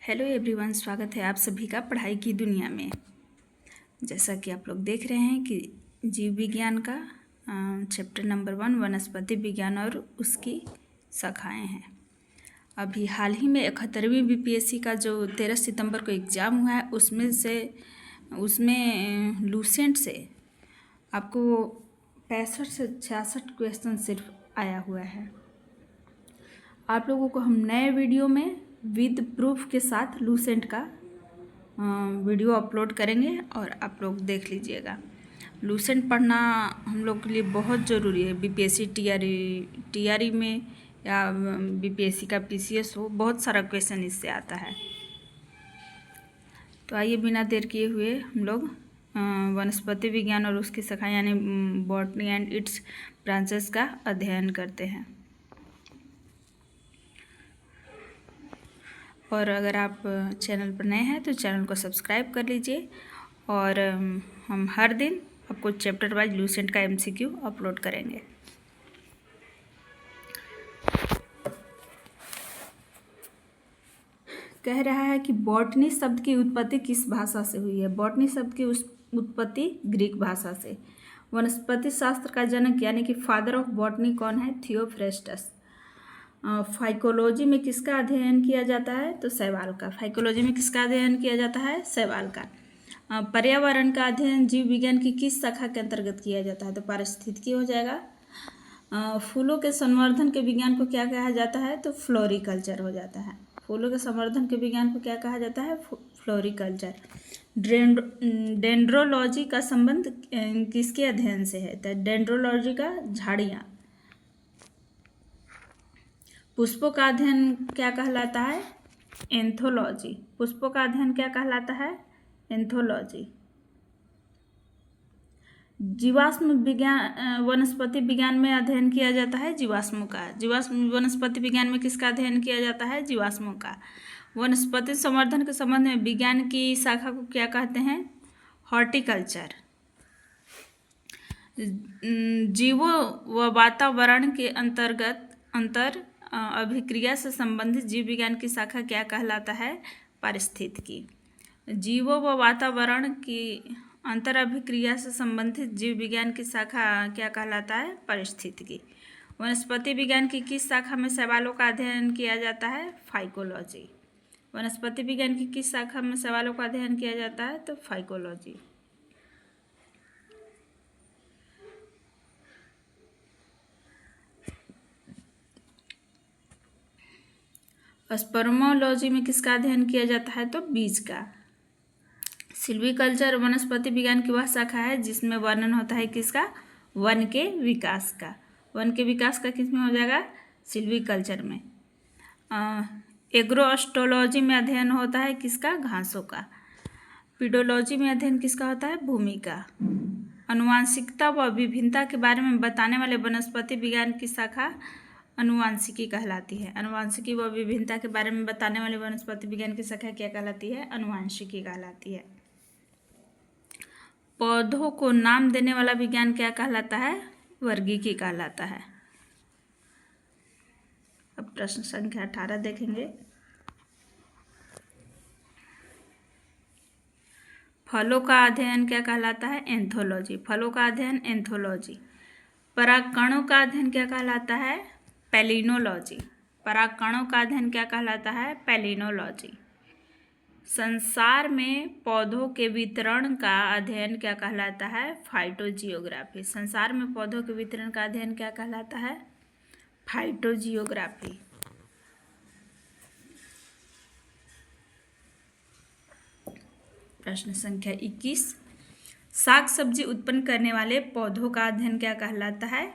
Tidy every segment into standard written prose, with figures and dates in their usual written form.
Hello everyone, स्वागत है आप सभी का पढ़ाई की दुनिया में। जैसा कि आप लोग देख रहे हैं कि जीव विज्ञान का चैप्टर नंबर 1 वनस्पति विज्ञान और उसकी शाखाएं हैं। अभी हाल ही में 71वीं बीपीएससी का जो 13 सितंबर को एग्ज़ाम हुआ है उसमें लूसेंट से आपको 65 से 66 क्वेश्चन सिर्फ आया हुआ है। आप लोगों को हम नए वीडियो में विद प्रूफ के साथ लूसेंट का वीडियो अपलोड करेंगे और आप लोग देख लीजिएगा। लूसेंट पढ़ना हम लोग के लिए बहुत ज़रूरी है। बीपीएससी टीआरई में या बीपीएससी का पीसीएस हो, बहुत सारा क्वेश्चन इससे आता है। तो आइए बिना देर किए हुए हम लोग वनस्पति विज्ञान और उसकी शाखा यानी बॉटनी एंड इट्स ब्रांचेस का अध्ययन करते हैं। और अगर आप चैनल पर नए हैं तो चैनल को सब्सक्राइब कर लीजिए और हम हर दिन आपको चैप्टर वाइज लूसेंट का एमसीक्यू अपलोड करेंगे। कह रहा है कि बॉटनी शब्द की उत्पत्ति किस भाषा से हुई है। बॉटनी शब्द की उत्पत्ति ग्रीक भाषा से। वनस्पति शास्त्र का जनक यानी कि फादर ऑफ बॉटनी कौन है? थियोफ्रेस्टस। फाइकोलॉजी में किसका अध्ययन किया जाता है? तो शैवाल का। फाइकोलॉजी में किसका अध्ययन किया जाता है? शैवाल का। पर्यावरण का अध्ययन जीव विज्ञान की किस शाखा के अंतर्गत किया जाता है? तो पारिस्थितिकी हो जाएगा। फूलों के संवर्धन के विज्ञान को क्या कहा जाता है? तो फ्लोरिकल्चर हो जाता है। फूलों के संवर्धन के विज्ञान को क्या कहा जाता है? फ्लोरिकल्चर। डेंड्रोलॉजी का संबंध किसके अध्ययन से है? तो डेंड्रोलॉजी का झाड़ियाँ। पुष्पों का अध्ययन क्या कहलाता है? एंथोलॉजी। पुष्पों का अध्ययन क्या कहलाता है? एंथोलॉजी। जीवाश्म विज्ञान वनस्पति विज्ञान में अध्ययन किया जाता है जीवाश्मों का। जीवाश्म वनस्पति विज्ञान में किसका अध्ययन किया जाता है? जीवाश्मों का। वनस्पति संवर्धन के संबंध में विज्ञान की शाखा को क्या कहते हैं? हॉर्टिकल्चर। जीवों व वातावरण के अंतर अभिक्रिया से संबंधित जीव विज्ञान की शाखा क्या कहलाता है? पारिस्थितिकी। जीवों व वातावरण की अंतर अभिक्रिया से संबंधित जीव विज्ञान की शाखा क्या कहलाता है? पारिस्थितिकी। वनस्पति विज्ञान की किस शाखा में शैवालों का अध्ययन किया जाता है? फाइकोलॉजी। वनस्पति विज्ञान की किस शाखा में शैवालों का अध्ययन किया जाता है? तो फाइकोलॉजी। स्पर्मोलॉजी में किसका अध्ययन किया जाता है? तो बीज का। सिल्वीकल्चर वनस्पति विज्ञान की वह शाखा है जिसमें वर्णन होता है किसका? वन के विकास का। वन के विकास का किस में हो जाएगा? सिल्वीकल्चर में। एग्रोस्टोलॉजी में अध्ययन होता है किसका? घासों का। पीडोलॉजी में अध्ययन किसका होता है? भूमि का। अनुवांशिकता व विभिन्नता के बारे में बताने वाले वनस्पति विज्ञान की शाखा अनुवांशिकी कहलाती है। अनुवांशिकी व विभिन्नता के बारे में बताने वाले वनस्पति विज्ञान की शाखा क्या कहलाती है? अनुवांशिकी कहलाती है। पौधों को नाम देने वाला विज्ञान क्या कहलाता है? वर्गीकी कहलाता है। अब प्रश्न संख्या 18 देखेंगे। फलों का अध्ययन क्या कहलाता है? एंथोलॉजी। फलों का अध्ययन एंथोलॉजी। परागकणों का अध्ययन क्या कहलाता है? पैलिनोलॉजी। परागकणों का अध्ययन क्या कहलाता है? पैलिनोलॉजी। संसार में पौधों के वितरण का अध्ययन क्या कहलाता है? फाइटोजियोग्राफी। संसार में पौधों के वितरण का अध्ययन क्या कहलाता है? फाइटोजियोग्राफी। प्रश्न संख्या 21। साग सब्जी उत्पन्न करने वाले पौधों का अध्ययन क्या कहलाता है?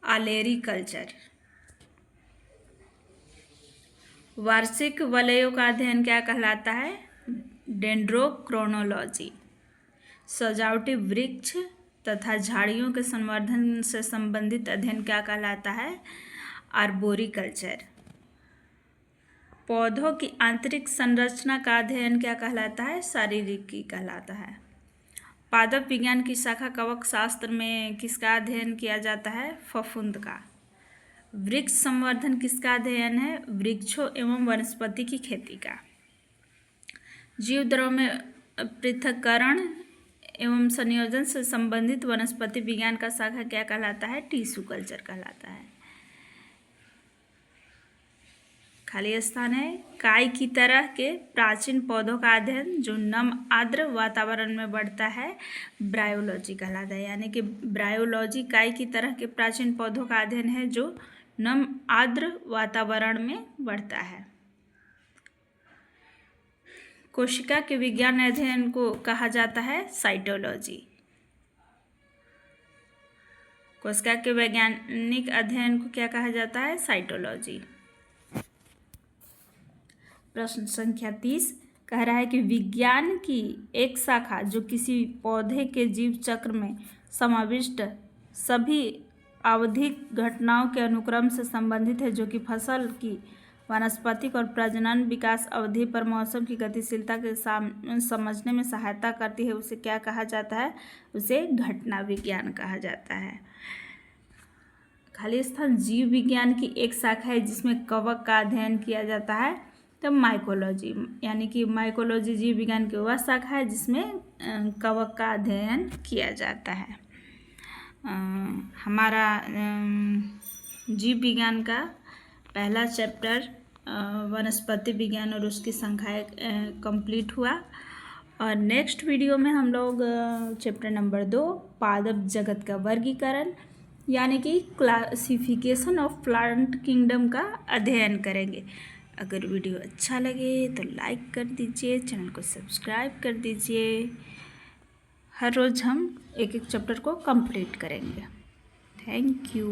आलेरीकल्चर। वार्षिक वलयों का अध्ययन क्या कहलाता है? डेंड्रोक्रोनोलॉजी। सजावटी वृक्ष तथा झाड़ियों के संवर्धन से संबंधित अध्ययन क्या कहलाता है? आर्बोरिकल्चर। पौधों की आंतरिक संरचना का अध्ययन क्या कहलाता है? शारीरिकी कहलाता है। पादप विज्ञान की शाखा कवक शास्त्र में किसका अध्ययन किया जाता है? फफूंद का। वृक्ष संवर्धन किसका अध्ययन है? वृक्षों एवं वनस्पति की खेती का। जीव द्रव्य में पृथक्करण एवं संयोजन से संबंधित वनस्पति विज्ञान का शाखा क्या कहलाता है? टिश्यू कल्चर कहलाता है। खाली स्थान है। काई की तरह के प्राचीन पौधों का अध्ययन जो नम आर्द्र वातावरण में बढ़ता है ब्रायोलॉजी कहलाता है। यानी कि ब्रायोलॉजी काई की तरह के प्राचीन पौधों का अध्ययन है जो नम आर्द्र वातावरण में बढ़ता है। कोशिका के विज्ञान अध्ययन को कहा जाता है साइटोलॉजी। कोशिका के वैज्ञानिक अध्ययन को क्या कहा जाता है? साइटोलॉजी। प्रश्न संख्या 30 कह रहा है कि विज्ञान की एक शाखा जो किसी पौधे के जीव चक्र में समाविष्ट सभी आवधिक घटनाओं के अनुक्रम से संबंधित है, जो कि फसल की वानस्पतिक और प्रजनन विकास अवधि पर मौसम की गतिशीलता के समझने में सहायता करती है, उसे क्या कहा जाता है? उसे घटना विज्ञान कहा जाता है। खाली स्थान। जीव विज्ञान की एक शाखा है जिसमें कवक का अध्ययन किया जाता है, तो माइकोलॉजी। यानी कि माइकोलॉजी जीव विज्ञान की वह शाखा है जिसमें कवक का अध्ययन किया जाता है। हमारा जीव विज्ञान का पहला चैप्टर वनस्पति विज्ञान और उसकी संख्याएं कंप्लीट हुआ। और नेक्स्ट वीडियो में हम लोग चैप्टर नंबर 2 पादप जगत का वर्गीकरण यानी कि क्लासिफिकेशन ऑफ प्लांट किंगडम का अध्ययन करेंगे। अगर वीडियो अच्छा लगे तो लाइक कर दीजिए, चैनल को सब्सक्राइब कर दीजिए। हर रोज़ हम एक एक चैप्टर को कंप्लीट करेंगे। Thank you.